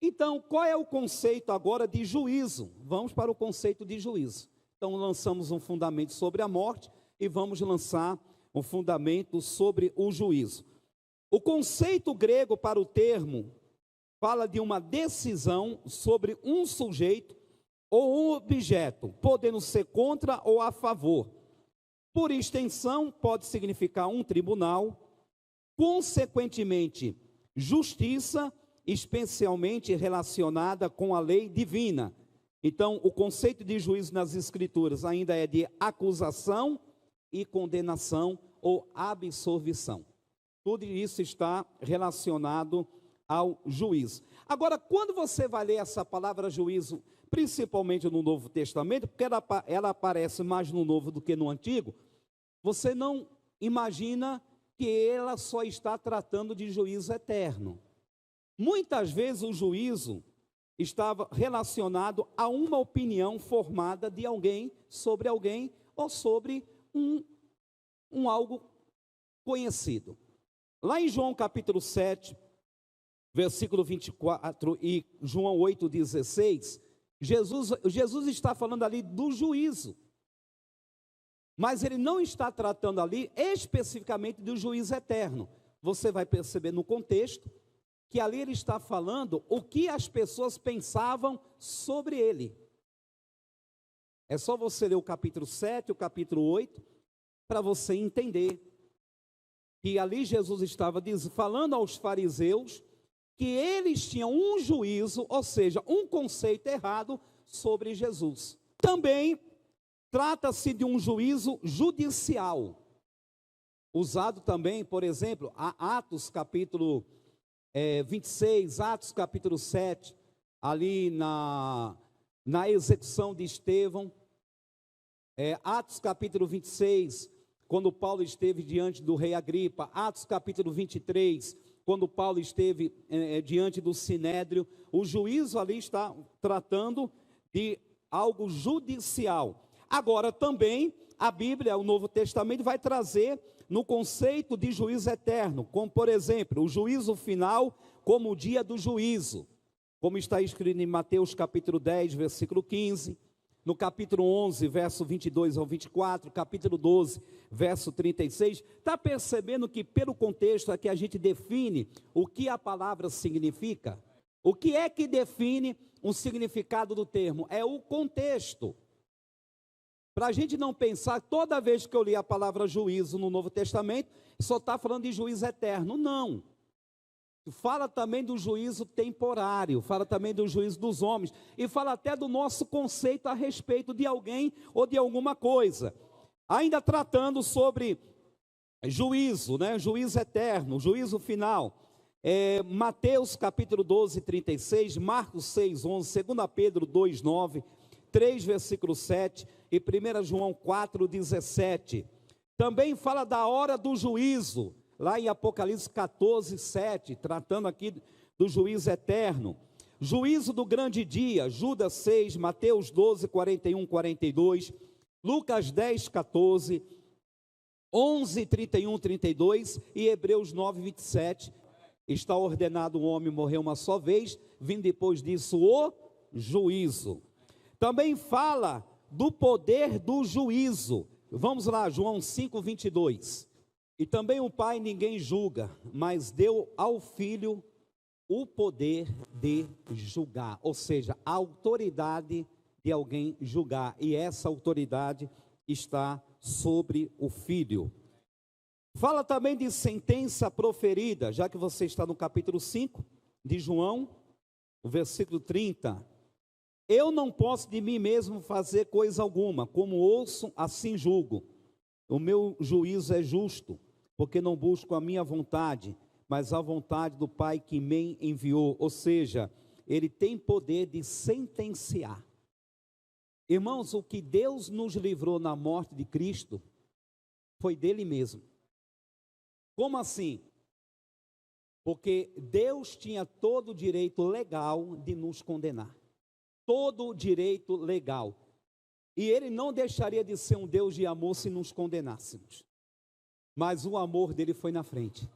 Então, qual é o conceito agora de juízo? Vamos para o conceito de juízo. Então, lançamos um fundamento sobre a morte e vamos lançar um fundamento sobre o juízo. O conceito grego para o termo fala de uma decisão sobre um sujeito ou um objeto, podendo ser contra ou a favor. Por extensão, pode significar um tribunal, consequentemente, justiça, especialmente relacionada com a lei divina. Então, o conceito de juízo nas Escrituras ainda é de acusação e condenação ou absolvição. Tudo isso está relacionado ao juízo. Agora, quando você vai ler essa palavra juízo, principalmente no Novo Testamento, porque ela aparece mais no Novo do que no Antigo, você não imagina que ela só está tratando de juízo eterno. Muitas vezes o juízo estava relacionado a uma opinião formada de alguém ou sobre algo conhecido. Lá em João capítulo 7, versículo 24 e João 8,16, Jesus está falando ali do juízo. Mas ele não está tratando ali especificamente do juízo eterno. Você vai perceber no contexto que ali ele está falando o que as pessoas pensavam sobre ele. É só você ler o capítulo 7, o capítulo 8, para você entender que ali Jesus estava falando aos fariseus que eles tinham um juízo, ou seja, um conceito errado sobre Jesus. Também trata-se de um juízo judicial, usado também, por exemplo, a Atos capítulo 26, Atos capítulo 7, ali na execução de Estevão, Atos capítulo 26, quando Paulo esteve diante do rei Agripa, Atos capítulo 23, quando Paulo esteve diante do Sinédrio, o juízo ali está tratando de algo judicial. Agora também a Bíblia, o Novo Testamento, vai trazer no conceito de juízo eterno, como por exemplo, o juízo final como o dia do juízo, como está escrito em Mateus capítulo 10, versículo 15, no capítulo 11, verso 22 ao 24, capítulo 12, verso 36, está percebendo que pelo contexto é que a gente define o que a palavra significa? O que é que define o significado do termo? É o contexto. Para a gente não pensar, toda vez que eu li a palavra juízo no Novo Testamento, só está falando de juízo eterno. Não. Fala também do juízo temporário, fala também do juízo dos homens, e fala até do nosso conceito a respeito de alguém ou de alguma coisa. Ainda tratando sobre juízo, juízo eterno, juízo final. Mateus capítulo 12, 36, Marcos 6, 11, 2 Pedro 2, 9, 3, versículo 7 e 1 João 4, 17. Também fala da hora do juízo, lá em Apocalipse 14, 7, tratando aqui do juízo eterno. Juízo do grande dia, Judas 6, Mateus 12, 41, 42, Lucas 10, 14, 11, 31, 32 e Hebreus 9, 27. Está ordenado o homem morrer uma só vez, vindo depois disso o juízo. Também fala do poder do juízo. Vamos lá, João 5, 22. E também o Pai ninguém julga, mas deu ao Filho o poder de julgar. Ou seja, a autoridade de alguém julgar. E essa autoridade está sobre o Filho. Fala também de sentença proferida, já que você está no capítulo 5 de João, o versículo 30. Eu não posso de mim mesmo fazer coisa alguma, como ouço, assim julgo. O meu juízo é justo, porque não busco a minha vontade, mas a vontade do Pai que me enviou. Ou seja, ele tem poder de sentenciar. Irmãos, o que Deus nos livrou na morte de Cristo foi dele mesmo. Como assim? Porque Deus tinha todo o direito legal de nos condenar. Todo o direito legal. E ele não deixaria de ser um Deus de amor se nos condenássemos. Mas o amor dele foi na frente.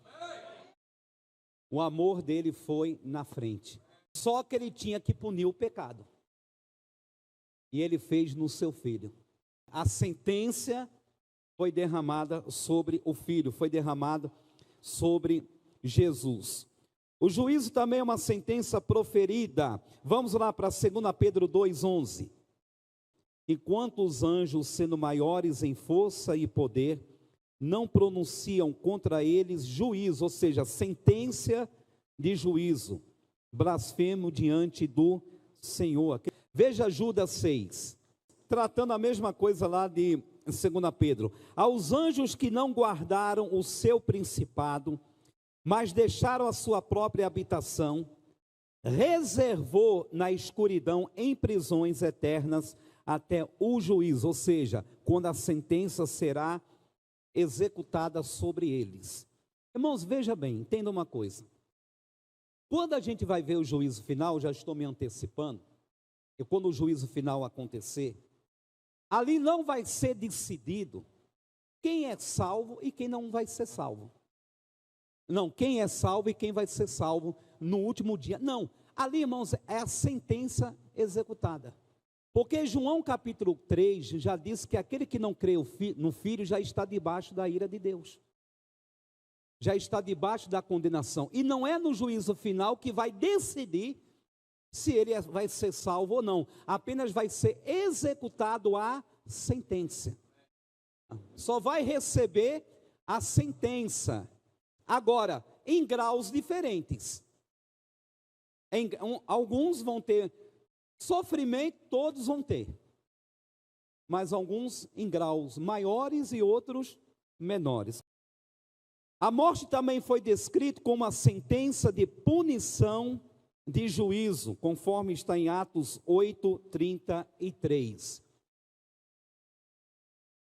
O amor dele foi na frente. Só que ele tinha que punir o pecado. E ele fez no seu filho. A sentença foi derramada sobre o filho, foi derramada sobre Jesus. O juízo também é uma sentença proferida. Vamos lá para 2 Pedro 2,11. Enquanto os anjos, sendo maiores em força e poder, não pronunciam contra eles juízo, ou seja, sentença de juízo, blasfemo diante do Senhor. Veja Judas 6, tratando a mesma coisa lá de 2 Pedro. Aos anjos que não guardaram o seu principado, mas deixaram a sua própria habitação, reservou na escuridão em prisões eternas até o juízo, ou seja, quando a sentença será executada sobre eles. Irmãos, veja bem, entenda uma coisa. Quando a gente vai ver o juízo final, já estou me antecipando, e quando o juízo final acontecer, ali não vai ser decidido quem é salvo e quem não vai ser salvo. Não, quem é salvo e quem vai ser salvo no último dia. Não, ali, irmãos, é a sentença executada. Porque João capítulo 3 já diz que aquele que não crê no Filho já está debaixo da ira de Deus. Já está debaixo da condenação. E não é no juízo final que vai decidir se ele vai ser salvo ou não. Apenas vai ser executado a sentença. Só vai receber a sentença. Agora, em graus diferentes. Alguns vão ter sofrimento, todos vão ter. Mas alguns em graus maiores e outros menores. A morte também foi descrita como uma sentença de punição de juízo, conforme está em Atos 8:33.